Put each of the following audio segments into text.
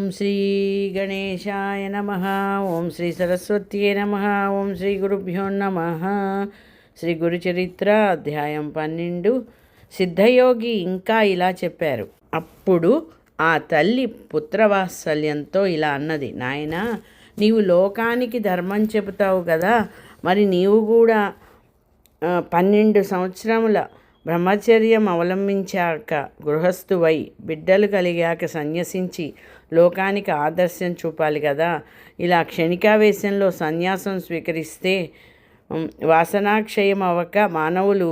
ఓం శ్రీ గణేశాయ నమ. ఓం శ్రీ సరస్వత్యే నమ. ఓం శ్రీ గురుభ్యో నమ. శ్రీ గురుచరిత్ర అధ్యాయం 12. సిద్ధయోగి ఇంకా ఇలా చెప్పారు. అప్పుడు ఆ తల్లి పుత్రవాత్సల్యంతో ఇలా అన్నది, నాయనా, నీవు లోకానికి ధర్మం చెబుతావు కదా, మరి నీవు కూడా 12 సంవత్సరముల బ్రహ్మచర్యం అవలంబించాక గృహస్థువై బిడ్డలు కలిగాక సన్యసించి లోకానికి ఆదర్శం చూపాలి కదా. ఇలా క్షణికావేశంలో సన్యాసం స్వీకరిస్తే వాసనాక్షయం అవ్వక మానవులు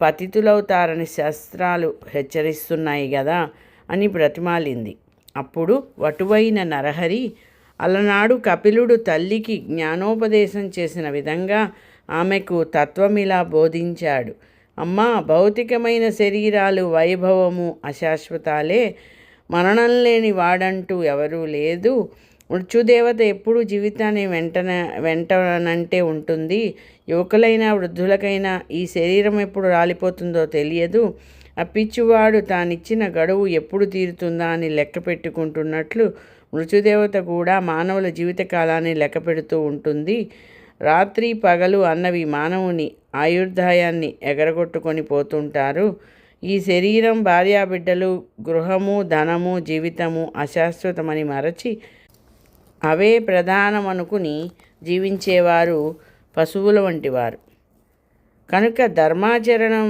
పతితులవుతారని శాస్త్రాలు హెచ్చరిస్తున్నాయి కదా అని బ్రతిమాలింది. అప్పుడు వటువైన నరహరి అలనాడు కపిలుడు తల్లికి జ్ఞానోపదేశం చేసిన విధంగా ఆమెకు తత్వమిలా బోధించాడు. అమ్మా, భౌతికమైన శరీరాలు వైభవము అశాశ్వతాలే, మరణం లేని వాడంటూ ఎవరూ లేదు. మృత్యుదేవత ఎప్పుడు జీవితాన్ని వెంటనంటే ఉంటుంది. యువకులైనా వృద్ధులకైనా ఈ శరీరం ఎప్పుడు రాలిపోతుందో తెలియదు. ఆ పిచ్చివాడు తానిచ్చిన గడువు ఎప్పుడు తీరుతుందా అని లెక్క పెట్టుకుంటున్నట్లు మృత్యుదేవత కూడా మానవుల జీవితకాలాన్ని లెక్క పెడుతూ ఉంటుంది. రాత్రి పగలు అన్నవి మానవుని ఆయుర్దాయాన్ని ఎగరగొట్టుకొని పోతుంటారు. ఈ శరీరం, భార్యాబిడ్డలు, గృహము, ధనము, జీవితము అశాశ్వతమని మరచి అవే ప్రధానమనుకుని జీవించేవారు పశువుల వంటివారు. కనుక ధర్మాచరణం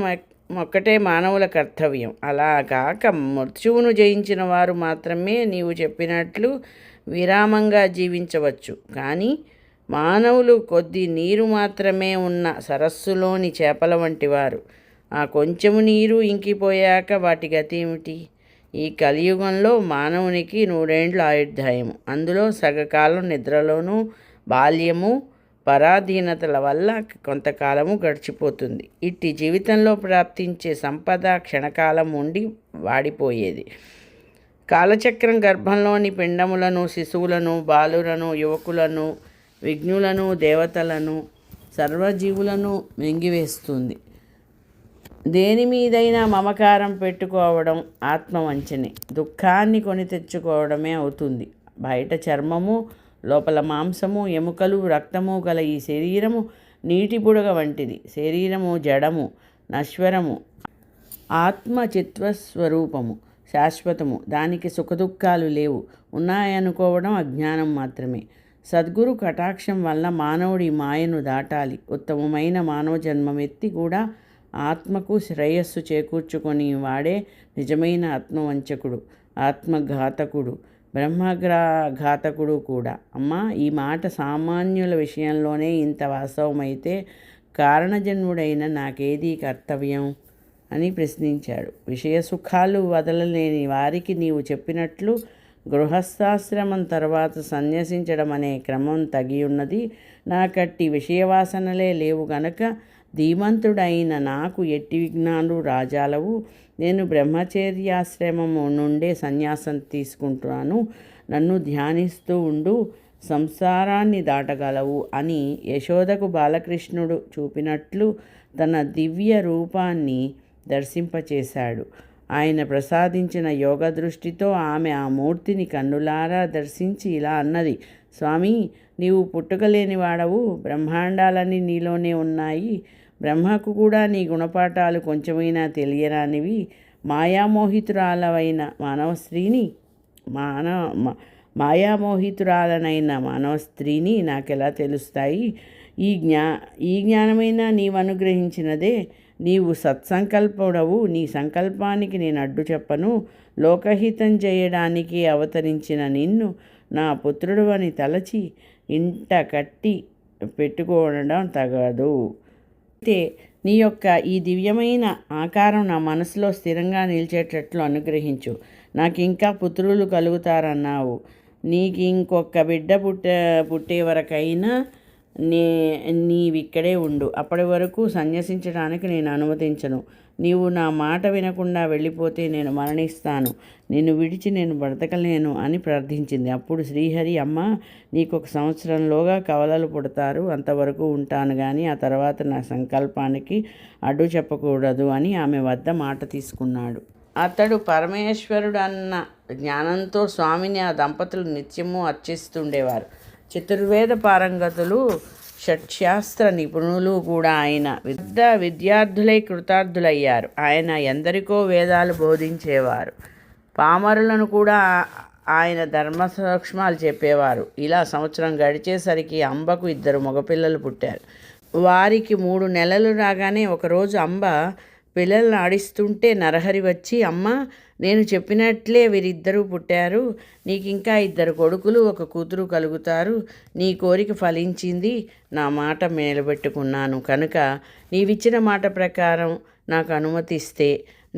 ఒక్కటే మానవుల కర్తవ్యం. అలా కాక మృత్యువును జయించిన వారు మాత్రమే నీవు చెప్పినట్లు విరామంగా జీవించవచ్చు. కానీ మానవులు కొద్ది నీరు మాత్రమే ఉన్న సరస్సులోని చేపల వంటివారు. ఆ కొంచెము నీరు ఇంకిపోయాక వాటి గతి ఏమిటి? ఈ కలియుగంలో మానవునికి 100 ఏండ్ల ఆయుర్దాయము. అందులో సగకాలం నిద్రలోనూ బాల్యము పరాధీనతల వల్ల కొంతకాలము గడిచిపోతుంది. ఇట్టి జీవితంలో ప్రాప్తించే సంపద క్షణకాలం ఉండి వాడిపోయేది. కాలచక్రం గర్భంలోని పిండములను, శిశువులను, బాలులను, యువకులను, విఘ్నులను, దేవతలను, సర్వజీవులను మింగివేస్తుంది. దేని మీదైనా మమకారం పెట్టుకోవడం ఆత్మవంచనే, దుఃఖాన్ని కొని తెచ్చుకోవడమే అవుతుంది. బయట చర్మము, లోపల మాంసము, ఎముకలు, రక్తము గల ఈ శరీరము నీటి బుడగ వంటిది. శరీరము జడము, నశ్వరము. ఆత్మ చిత్వస్వరూపము, శాశ్వతము. దానికి సుఖదుఖాలు లేవు. ఉన్నాయనుకోవడం అజ్ఞానం మాత్రమే. సద్గురు కటాక్షం వల్ల మానవుడి మాయను దాటాలి. ఉత్తమమైన మానవ జన్మమెత్తి కూడా ఆత్మకు శ్రేయస్సు చేకూర్చుకొని వాడే నిజమైన ఆత్మవంచకుడు, ఆత్మఘాతకుడు, బ్రహ్మఘాతకుడు కూడా. అమ్మా, ఈ మాట సామాన్యుల విషయంలోనే ఇంత వాస్తవమైతే కారణజన్ముడైన నాకేది కర్తవ్యం అని ప్రశ్నించాడు. విషయ సుఖాలు వదలలేని వారికి నీవు చెప్పినట్లు గృహస్థాశ్రమం తర్వాత సన్యసించడం అనే క్రమం తగి ఉన్నది. నాకట్టి విషయవాసనలే లేవు గనక ధీమంతుడైన నాకు ఎట్టి విఘ్నాలు రాజాలవు. నేను బ్రహ్మచర్యాశ్రమము నుండే సన్యాసం తీసుకుంటున్నాను. నన్ను ధ్యానిస్తూ ఉండు, సంసారాన్ని దాటగలవు అని యశోదకు బాలకృష్ణుడు చూపినట్లు తన దివ్య రూపాన్ని దర్శింపచేశాడు. ఆయన ప్రసాదించిన యోగ దృష్టితో ఆమె ఆ మూర్తిని కన్నులారా దర్శించి ఇలా అన్నది, స్వామి, నీవు పుట్టుకలేని వాడవు. బ్రహ్మాండాలన్నీ నీలోనే ఉన్నాయి. బ్రహ్మకు కూడా నీ గుణపాఠాలు కొంచెమైనా తెలియరానివి. మాయామోహితురాలనైన మానవ స్త్రీని నాకెలా తెలుస్తాయి? ఈ జ్ఞానమైనా నీవు అనుగ్రహించినదే. నీవు సత్సంకల్పుడవు. నీ సంకల్పానికి నేను అడ్డు చెప్పను. లోకహితం చేయడానికి అవతరించిన నిన్ను నా పుత్రుడు అని తలచి ఇంట కట్టి పెట్టుకోవడం తగదు. అయితే నీ యొక్క ఈ దివ్యమైన ఆకారం నా మనసులో స్థిరంగా నిలిచేటట్లు అనుగ్రహించు. నాకు ఇంకా పుత్రులు కలుగుతారన్నావు. నీకు ఇంకొక బిడ్డ పుట్టే వరకైనా నీవిక్కడే ఉండు. అప్పటి వరకు సన్యసించడానికి నేను అనుమతించను. నీవు నా మాట వినకుండా వెళ్ళిపోతే నేను మరణిస్తాను. నిన్ను విడిచి నేను బ్రతకలేను అని ప్రార్థించింది. అప్పుడు శ్రీహరి, అమ్మ, నీకు 1 సంవత్సరంలోగా కవలలు పుడతారు. అంతవరకు ఉంటాను కానీ ఆ తర్వాత నా సంకల్పానికి అడ్డు చెప్పకూడదు అని ఆమె వద్ద మాట తీసుకున్నాడు. అతడు పరమేశ్వరుడు అన్న జ్ఞానంతో స్వామిని ఆ దంపతులు నిత్యము అర్చిస్తుండేవారు. చతుర్వేద పారంగతులు, షట్శాస్త్ర నిపుణులు కూడా ఆయన విద్యార్థులై కృతార్థులయ్యారు. ఆయన ఎందరికో వేదాలు బోధించేవారు. పామరులను కూడా ఆయన ధర్మ సూక్ష్మాలు చెప్పేవారు. ఇలా సంవత్సరం గడిచేసరికి అంబకు 2 మగపిల్లలు పుట్టారు. వారికి 3 నెలలు రాగానే ఒకరోజు అంబ పిల్లలను ఆడిస్తుంటే నరహరి వచ్చి, అమ్మ, నేను చెప్పినట్లే వీరిద్దరూ పుట్టారు. నీకు ఇంకా 2 కొడుకులు 1 కూతురు కలుగుతారు. నీ కోరిక ఫలించింది. నా మాట నిలబెట్టుకున్నాను కనుక నీవిచ్చిన మాట ప్రకారం నాకు అనుమతిస్తే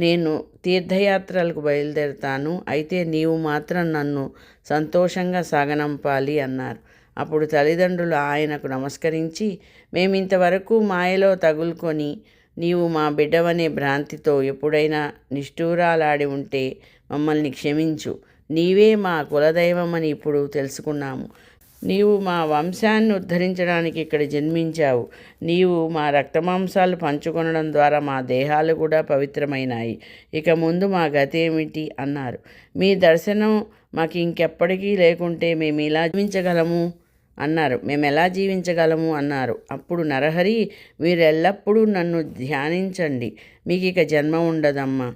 నేను తీర్థయాత్రలకు బయలుదేరుతాను. అయితే నీవు మాత్రం నన్ను సంతోషంగా సాగనంపాలి అన్నారు. అప్పుడు తల్లిదండ్రులు ఆయనకు నమస్కరించి, మేమింతవరకు మాయలో తగులుకొని నీవు మా బిడ్డవనే భ్రాంతితో ఎప్పుడైనా నిష్ఠూరాలాడి ఉంటే మమ్మల్ని క్షమించు. నీవే మా కులదైవమని ఇప్పుడు తెలుసుకున్నాము. నీవు మా వంశాన్ని ఉద్ధరించడానికి ఇక్కడ జన్మించావు. నీవు మా రక్తమాంసాలు పంచుకొనడం ద్వారా మా దేహాలు కూడా పవిత్రమైనాయి. ఇక ముందు మా గతి ఏమిటి అన్నారు. మీ దర్శనం మాకు ఇంకెప్పటికీ లేకుంటే మేము ఎలా జీవించగలము అన్నారు. అప్పుడు నరహరి, మీరు ఎల్లప్పుడూ నన్ను ధ్యానించండి. మీకు ఇక జన్మ ఉండదమ్మా.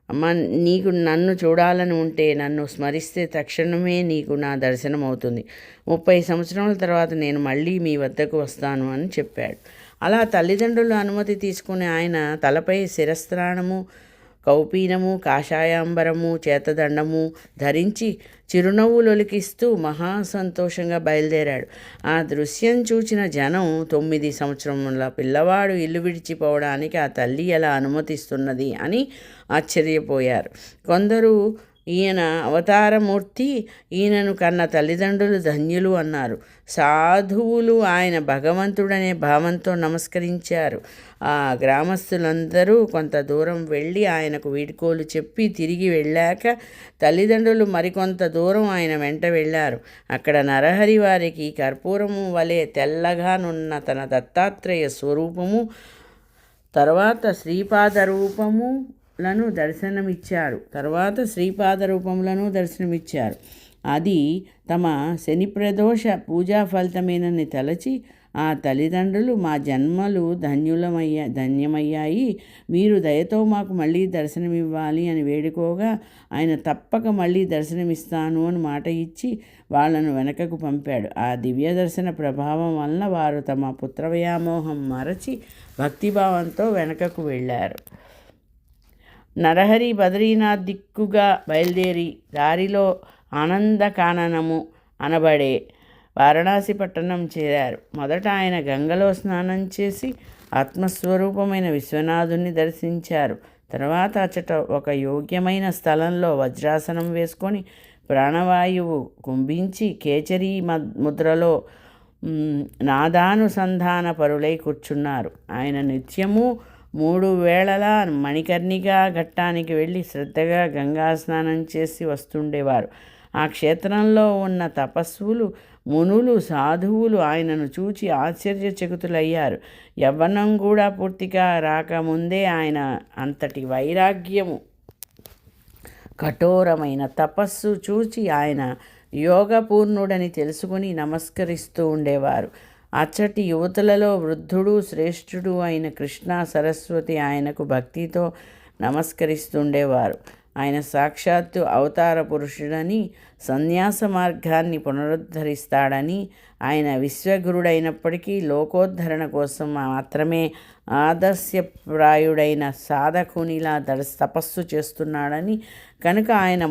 అమ్మ, నీకు నన్ను చూడాలని ఉంటే నన్ను స్మరిస్తే తక్షణమే నీకు నా దర్శనం అవుతుంది. 30 సంవత్సరాల తర్వాత నేను మళ్ళీ మీ వద్దకు వస్తాను అని చెప్పాడు. అలా తల్లిదండ్రుల అనుమతి తీసుకుని ఆయన తలపై శిరస్త్రాణము, కౌపీనము, కాషాయాంబరము, చేతదండము ధరించి చిరునవ్వులొలికిస్తూ మహాసంతోషంగా బయలుదేరాడు. ఆ దృశ్యం చూచిన జనం 9 సంవత్సరముల పిల్లవాడు ఇల్లు విడిచిపోవడానికి ఆ తల్లి ఎలా అనుమతిస్తున్నది అని ఆశ్చర్యపోయారు. కొందరు ఈయన అవతారమూర్తి, ఈయనను కన్న తల్లిదండ్రులు ధన్యులు అన్నారు. సాధువులు ఆయన భగవంతుడనే భావంతో నమస్కరించారు. ఆ గ్రామస్తులందరూ కొంత దూరం వెళ్ళి ఆయనకు వీడ్కోలు చెప్పి తిరిగి వెళ్ళాక తల్లిదండ్రులు మరికొంత దూరం ఆయన వెంట వెళ్ళారు. అక్కడ నరహరి వారికి కర్పూరము వలె తెల్లగానున్న తన దత్తాత్రేయ స్వరూపము, తర్వాత శ్రీపాద రూపములను దర్శనమిచ్చారు. అది తమ శని ప్రదోష పూజా ఫలితమేనని తలచి ఆ తల్లిదండ్రులు, మా జన్మలు ధన్యమయ్యాయి, మీరు దయతో మాకు మళ్ళీ దర్శనమివ్వాలి అని వేడుకోగా ఆయన తప్పక మళ్ళీ దర్శనమిస్తాను అని మాట ఇచ్చి వాళ్ళను వెనకకు పంపాడు. ఆ దివ్య దర్శన ప్రభావం వలన వారు తమ పుత్రవ్యామోహం మరచి భక్తిభావంతో వెనకకు వెళ్ళారు. నరహరి బద్రీనాథ్ దిక్కుగా బయలుదేరి దారిలో ఆనందకాననము అనబడే వారణాసి పట్టణం చేరారు. మొదట ఆయన గంగలో స్నానం చేసి ఆత్మస్వరూపమైన విశ్వనాథుని దర్శించారు. తర్వాత అచ్చట ఒక యోగ్యమైన స్థలంలో వజ్రాసనం వేసుకొని ప్రాణవాయువు కుంభించి కేచరీ ముద్రలో నాదానుసంధాన పరులై కూర్చున్నారు. ఆయన నిత్యము 3 వేళలా మణికర్ణికా ఘట్టానికి వెళ్ళి శ్రద్ధగా గంగా స్నానం చేసి వస్తుండేవారు. ఆ క్షేత్రంలో ఉన్న తపస్సులు, మునులు, సాధువులు ఆయనను చూచి ఆశ్చర్యచకితులయ్యారు. యవ్వనం కూడా పూర్తిగా రాకముందే ఆయన అంతటి వైరాగ్యము, కఠోరమైన తపస్సు చూచి ఆయన యోగపూర్ణుడని తెలుసుకుని నమస్కరిస్తూ ఉండేవారు. అచ్చటి యువతులలో వృద్ధుడు, శ్రేష్ఠుడు అయిన కృష్ణ సరస్వతి ఆయనకు భక్తితో నమస్కరిస్తుండేవారు. ఆయన సాక్షాత్తు అవతార పురుషుడని, సన్యాస మార్గాన్ని పునరుద్ధరిస్తాడని, ఆయన విశ్వగురుడైనప్పటికీ లోకోద్ధరణ కోసం మాత్రమే ఆదర్శప్రాయుడైన సాధకునిలా తపస్సు చేస్తున్నాడని, కనుక ఆయన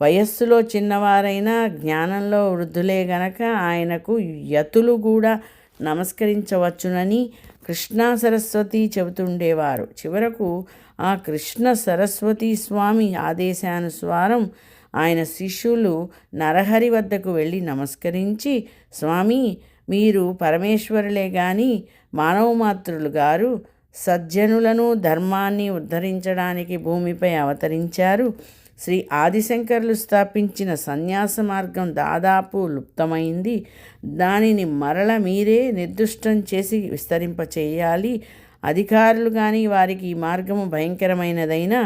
వయస్సులో చిన్నవారైనా జ్ఞానంలో వృద్ధులే గనక ఆయనకు యతులు కూడా నమస్కరించవచ్చునని కృష్ణ సరస్వతి చెబుతుండేవారు. చివరకు ఆ కృష్ణ సరస్వతి స్వామి ఆదేశానుసారం ఆయన శిష్యులు నరహరి వద్దకు వెళ్ళి నమస్కరించి, స్వామి, మీరు పరమేశ్వరులే గాని మానవమాత్రులు గారు. సజ్జనులను, ధర్మాన్ని ఉద్ధరించడానికి భూమిపై అవతరించారు. శ్రీ ఆదిశంకర్లు స్థాపించిన సన్యాస మార్గం దాదాపు లుప్తమైంది. దానిని మరల మీరే నిర్దుష్టం చేసి విస్తరింపచేయాలి. అధికారులు కానీ వారికి ఈ మార్గము భయంకరమైనదైనా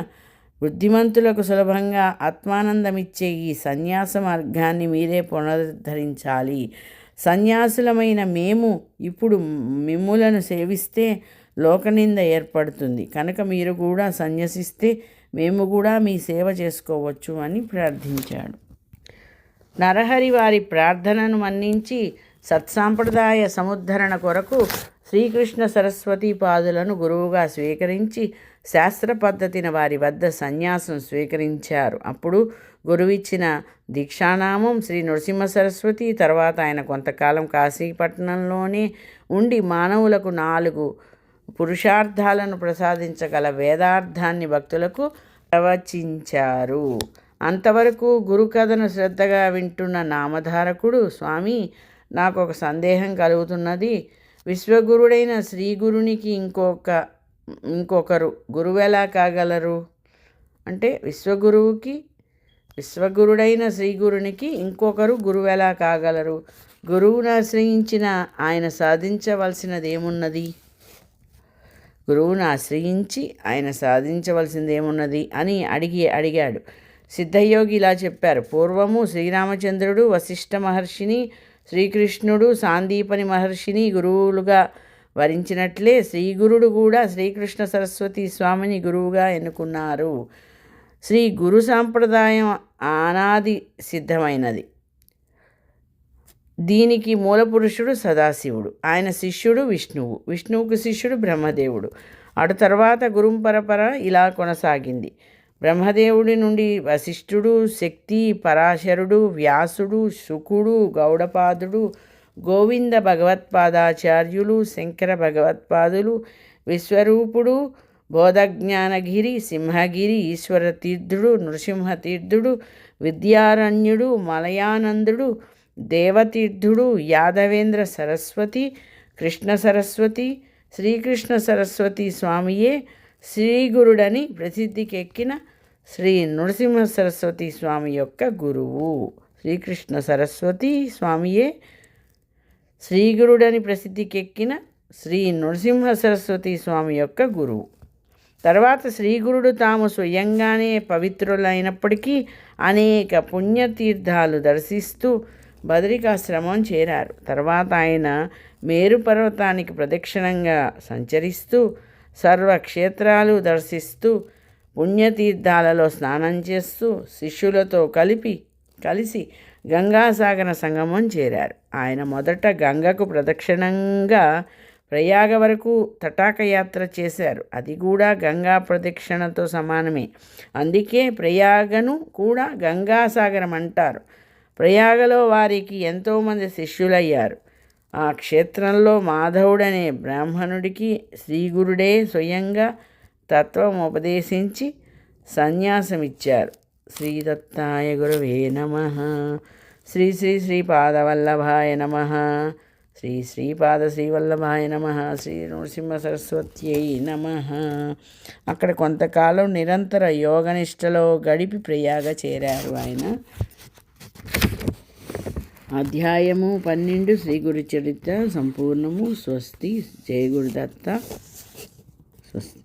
బుద్ధిమంతులకు సులభంగా ఆత్మానందమిచ్చే ఈ సన్యాస మార్గాన్ని మీరే పునరుద్ధరించాలి. సన్యాసులమైన మేము ఇప్పుడు మిమ్ములను సేవిస్తే లోకనింద ఏర్పడుతుంది కనుక మీరు కూడా సన్యసిస్తే మేము కూడా మీ సేవ చేసుకోవచ్చు అని ప్రార్థించాడు. నరహరి వారి ప్రార్థనను మన్నించి సత్సాంప్రదాయ సముద్ధరణ కొరకు శ్రీకృష్ణ సరస్వతీ పాదులను గురువుగా స్వీకరించి శాస్త్ర పద్ధతిని వారి వద్ద సన్యాసం స్వీకరించారు. అప్పుడు గురువిచ్చిన దీక్షానామం శ్రీ నృసింహ సరస్వతి. తర్వాత ఆయన కొంతకాలం కాశీపట్నంలోనే ఉండి మానవులకు 4 పురుషార్థాలను ప్రసాదించగల వేదార్థాన్ని భక్తులకు ప్రవచించారు. అంతవరకు గురు కథను శ్రద్ధగా వింటున్న నామధారకుడు, స్వామి నాకు ఒక సందేహం కలుగుతున్నది. విశ్వగురుడైన శ్రీగురునికి ఇంకొకరు గురువెలా కాగలరు? అంటే విశ్వగురుడైన శ్రీగురునికి ఇంకొకరు గురువెలా కాగలరు? గురువును ఆశ్రయించిన ఆయన సాధించవలసినదేమున్నది? అని అడిగాడు. సిద్ధయోగి ఇలా చెప్పారు. పూర్వము శ్రీరామచంద్రుడు వశిష్ఠ మహర్షిని, శ్రీకృష్ణుడు సాందీపని మహర్షిని గురువులుగా వరించినట్లే శ్రీగురుడు కూడా శ్రీకృష్ణ సరస్వతి స్వామిని గురువుగా ఎన్నుకున్నారు. శ్రీ గురు సాంప్రదాయం అనాది సిద్ధమైనది. దీనికి మూలపురుషుడు సదాశివుడు, ఆయన శిష్యుడు విష్ణువు, విష్ణువుకు శిష్యుడు బ్రహ్మదేవుడు. అటు తర్వాత గురుపరంపర ఇలా కొనసాగింది. బ్రహ్మదేవుడి నుండి వశిష్ఠుడు, శక్తి, పరాశరుడు, వ్యాసుడు, శుకుడు, గౌడపాదుడు, గోవింద భగవత్పాదాచార్యులు, శంకర భగవత్పాదులు, విశ్వరూపుడు, బోధజ్ఞానగిరి, సింహగిరి, ఈశ్వర తీర్థుడు, నృసింహతీర్థుడు, విద్యారణ్యుడు, మలయానందుడు, దేవతీర్థుడు, యాదవేంద్ర సరస్వతి, కృష్ణ సరస్వతి, శ్రీకృష్ణ సరస్వతి స్వామియే శ్రీగురుడని ప్రసిద్ధికెక్కిన శ్రీ నృసింహ సరస్వతి స్వామి యొక్క గురువు. శ్రీకృష్ణ సరస్వతి స్వామియే శ్రీగురుడని ప్రసిద్ధికెక్కిన శ్రీ నృసింహ సరస్వతి స్వామి యొక్క గురువు. తర్వాత శ్రీగురుడు తాము స్వయంగానే పవిత్రులైనప్పటికీ అనేక పుణ్యతీర్థాలు దర్శిస్తూ బదరికాశ్రమం చేరారు. తర్వాత ఆయన మేరు పర్వతానికి ప్రదక్షిణంగా సంచరిస్తూ సర్వక్షేత్రాలు దర్శిస్తూ పుణ్యతీర్థాలలో స్నానం చేస్తూ శిష్యులతో కలిసి గంగాసాగర సంగమం చేరారు. ఆయన మొదట గంగకు ప్రదక్షిణంగా ప్రయాగ వరకు తటాకయాత్ర చేశారు. అది కూడా గంగా ప్రదక్షిణతో సమానమే. అందుకే ప్రయాగను కూడా గంగాసాగరం అంటారు. ప్రయాగలో వారికి ఎంతోమంది శిష్యులయ్యారు. ఆ క్షేత్రంలో మాధవుడనే బ్రాహ్మణుడికి శ్రీగురుడే స్వయంగా తత్వం ఉపదేశించి సన్యాసమిచ్చారు. శ్రీదత్తాయ గురవే నమః. శ్రీ శ్రీ శ్రీపాదవల్లభాయ నమః. శ్రీ శ్రీపాద శ్రీవల్లభాయ నమః. శ్రీ నృసింహ సరస్వత్యై నమః. అక్కడ కొంతకాలం నిరంతర యోగనిష్టలో గడిపి ప్రయాగ చేరారు ఆయన. అధ్యాయము 12 శ్రీ గురు చరిత్ర సంపూర్ణము. స్వస్తి. జయ గురుదత్త. స్వస్తి.